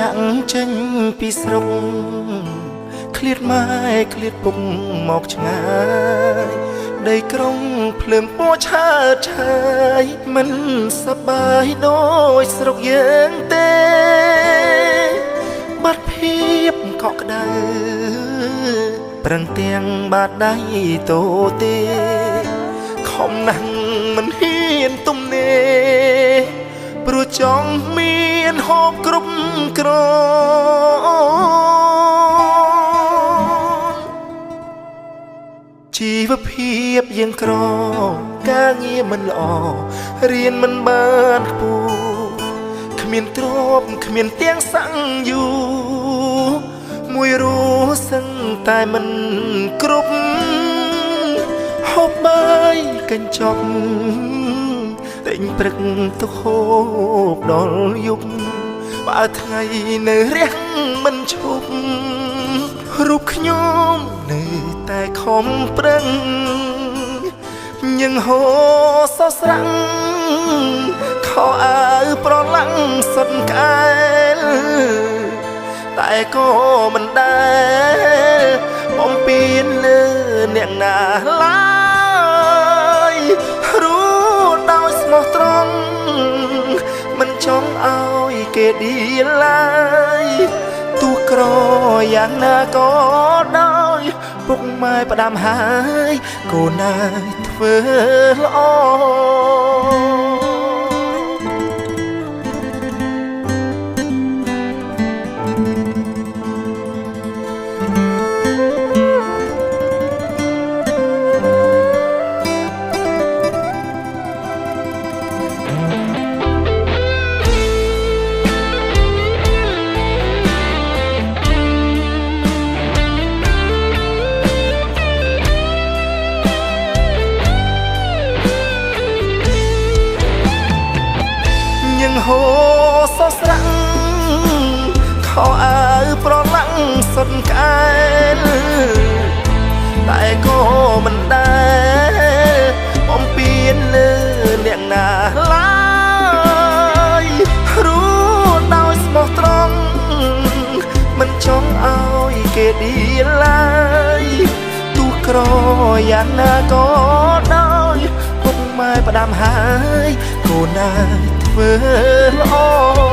ញាក់ចេញពីស្រុកឃ្លាតម៉ែឃ្លាតពុកមកឆ្ងាយដីក្រុងភ្លើងពណ៌ឆើតឆាយមិនសប្បាយដូចស្រុកយើងទេបាត់ភាពកក់ក្ដៅប្រឹងទាំងបាតដៃតូទេខំណាស់មិនហ៊ានទំនេរព្រោះចង់មានហូបគ្រប់គ្រាន់ជីវភាពយើងក្រការងារមិនល្អរៀនមិនបានខ្ពស់គ្មានទ្រព្យគ្មានទាំងសាំងយូមួយរស់សឹងតែមិនគ្រប់ហូបបាយកញ្ចប់តែងព្រឹកទៅហូបដល់យប់បើថ្ងៃនៅរះមិនឈប់រូបខ្ញុំនៅតែខំប្រឹងញឹងហូរសស្រាំងខោអាវប្រឡាំងសុទ្ធក្អែលតែក៏មិនដែលបំពេញលើអ្នកណាឡើយรู้ដោយស្មោះត្រង់មិនចង់ឲ្យគេឌីឡើយទោះក្រយ៉ាងណាក៏ដោយពុកម៉ែផ្ដាំហើយកូនណាធ្វើល្អហូរសស្រាំងខោអាវប្រឡាំងសុទ្ធក្អែលតែក៏មិនដែលបំពេញលើអ្នកណាឡើយรู้ដោយស្មោះត្រង់មិនចង់ឲ្យគេឌីឡើយទោះក្រយ៉ាងណាក៏ដោយពុកម៉ែផ្ដាំហើយកូនណាធ្វើល្អ